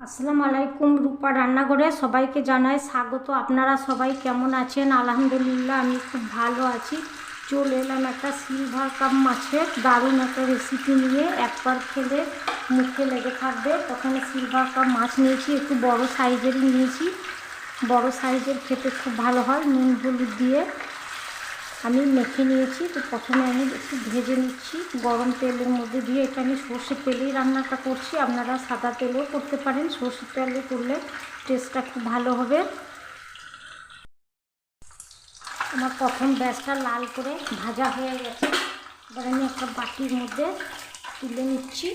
আসসালামু আলাইকুম। রূপা রান্নাঘরে সবাইকে জানাই স্বাগত। আপনারা সবাই কেমন আছেন? আলহামদুলিল্লাহ আমি খুব ভালো আছি। চলে এলাম একটা সিলভার কাপ মাছের দারুণ একটা রেসিপি নিয়ে। একবার খেলে মুখে লেগে থাকবে। তখন সিলভার কাপ মাছ নিয়েছি, একটু বড় সাইজেরই নিয়েছি। বড় সাইজের খেতে খুব ভালো হয়। নুন হলুদ দিয়ে আমি মেখে নিয়েছি। তো প্রথমে আমি একটু ভেজে নিচ্ছি গরম তেলের মধ্যে দিয়ে। এটা আমি সর্ষের তেলেই রান্নাটা করছি, আপনারা সাদা তেলেও করতে পারেন। সর্ষের তেলে করলে টেস্টটা খুব ভালো হবে। আমার প্রথম ব্যাসটা লাল করে ভাজা হয়ে গেছে। এবার আমি একটা বাটির মধ্যে তুলে নিচ্ছি।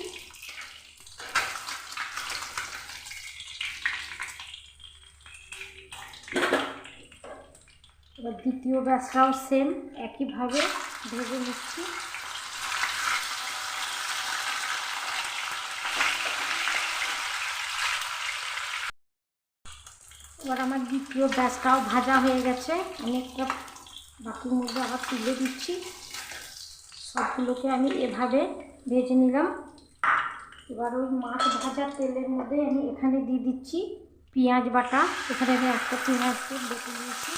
এবার দ্বিতীয় ব্যাসটাও সেম একইভাবে ভেজে নিচ্ছি। এবার আমার দ্বিতীয় ব্যাসটাও ভাজা হয়ে গেছে। আমি একটা বাটির মধ্যে আবার তুলে দিচ্ছি। সবগুলোকে আমি এভাবে ভেজে নিলাম। এবার ওই মাছ ভাজার তেলের মধ্যে আমি এখানে দিয়ে দিচ্ছি পেঁয়াজ বাটা। এখানে আমি একটা পেঁয়াজকে বেটে নিয়েছি।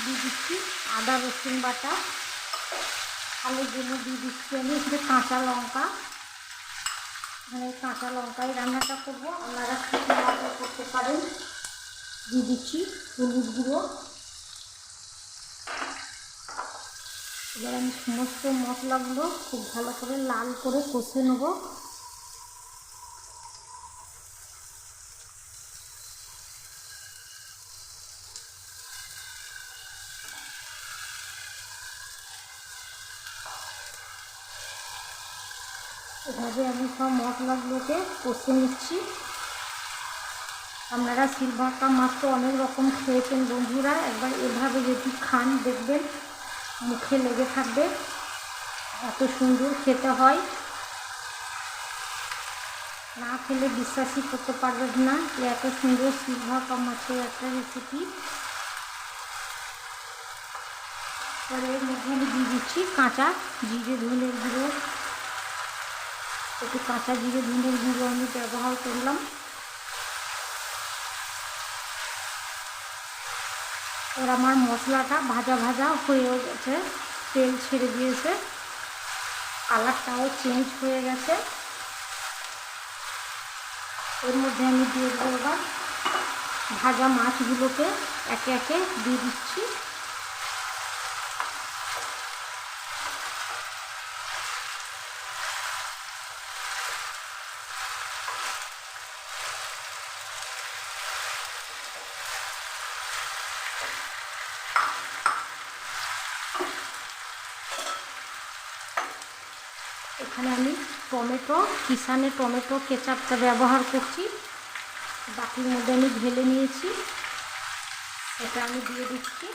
দিয়ে দিচ্ছি আদা রসুন বাটা। ঝালের জন্য দিয়ে দিচ্ছি আমি এখানে কাঁচা লঙ্কা। এখানে কাঁচা লঙ্কায় রান্নাটা করবো, আপনারা শুকনো লঙ্কা করতে পারেন। দিয়ে দিচ্ছি হলুদ গুঁড়ো। এবার আমি সমস্ত মশলাগুলো খুব ভালো করে লাল করে কষে নেব। এভাবে আমি সব মশলাগুলোকে কষে নিচ্ছি। আপনারা সিলভার কাপ মাছ তো অনেক রকম খেয়েছেন বন্ধুরা, একবার এভাবে যদি খান দেখবেন মুখে লেগে থাকবে। এত সুন্দর খেতে হয়, না খেলে বিশ্বাসই করতে পারবেন না যে এত সুন্দর সিলভার কাপ মাছের একটা রেসিপি। পরে এর মধ্যে আমি দিয়ে দিচ্ছি কাঁচা জিরে ধনের গুঁড়ো। একটু কাঁচা জিরে ধনের গুঁড়ো আমি ব্যবহার করলাম। এবার আমার মশলাটা ভাজা ভাজা হয়েও গেছে, তেল ছেড়ে দিয়েছে, কালারটাও চেঞ্জ হয়ে গেছে। এর মধ্যে আমি দিয়ে দেবো এবার ভাজা মাছগুলোকে একে একে দিয়ে দিচ্ছি। এখানে আমি টমেটো, কিষানে টমেটো কেচাপটা ব্যবহার করছি। বাটির মধ্যে আমি ঢেলে নিয়েছি, এটা আমি দিয়ে দিচ্ছি।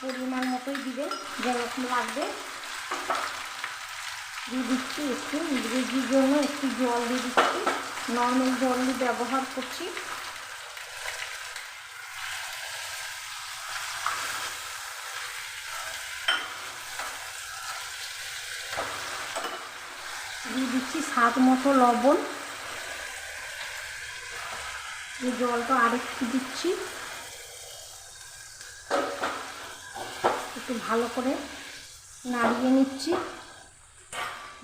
পরিমাণ মতোই দিবেন যেরকম লাগবে। দিয়ে দিচ্ছি একটু গ্রেভির জন্য একটু জল দিয়ে দিচ্ছি। নর্মাল জলই ব্যবহার করছি। দিয়ে দিচ্ছি স্বাদ মতো লবণ। এই জলটা আরেকটু দিচ্ছি। একটু ভালো করে নাড়িয়ে নিচ্ছি।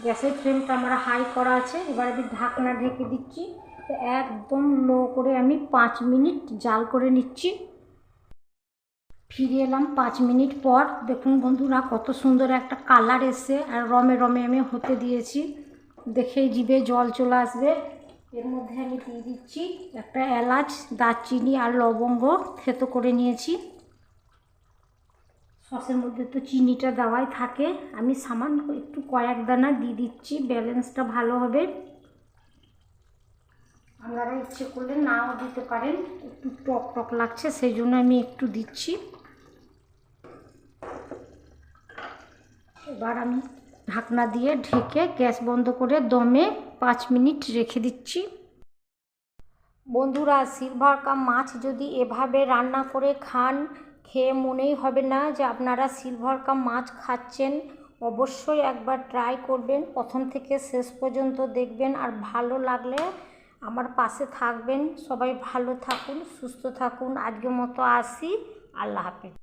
গ্যাসের ফ্লেমটা আমার হাই করা আছে। এবার আমি ঢাকনা ঢেকে দিচ্ছি। তো একদম লো করে আমি 5 মিনিট জাল করে নিচ্ছি। ফিরে এলাম 5 মিনিট পর। দেখুন বন্ধুরা কত সুন্দর একটা কালার এসছে, আর রমে রমে আমি হতে দিয়েছি, দেখেই জিভে জল চলে আসবে। এর মধ্যে আমি দিয়ে দিচ্ছি একটা এলাচ, দারচিনি আর লবঙ্গ থেতো করে নিয়েছি। সসের মধ্যে তো চিনিটা দেওয়াই থাকে, আমি সামান্য একটু কয়েক দানা দিয়ে দিচ্ছি, ব্যালেন্সটা ভালো হবে। আপনারা ইচ্ছে করলে নাও দিতে পারেন, একটু টক টক লাগছে সেই জন্য আমি একটু দিচ্ছি। এবার আমি ঢাকনা দিয়ে ঢেকে গ্যাস বন্ধ করে দমে 5 মিনিট রেখে দিচ্ছি। বন্ধুরা সিলভার কাপ মাছ যদি এভাবে রান্না করে খান, খেয়ে মনেই হবে না যে আপনারা সিলভার কাপ মাছ খাচ্ছেন। অবশ্যই একবার ট্রাই করবেন, প্রথম থেকে শেষ পর্যন্ত দেখবেন, আর ভালো লাগলে আমার পাশে থাকবেন। সবাই ভালো থাকুন, সুস্থ থাকুন। আজকের মতো আসি, আল্লাহ হাফেজ।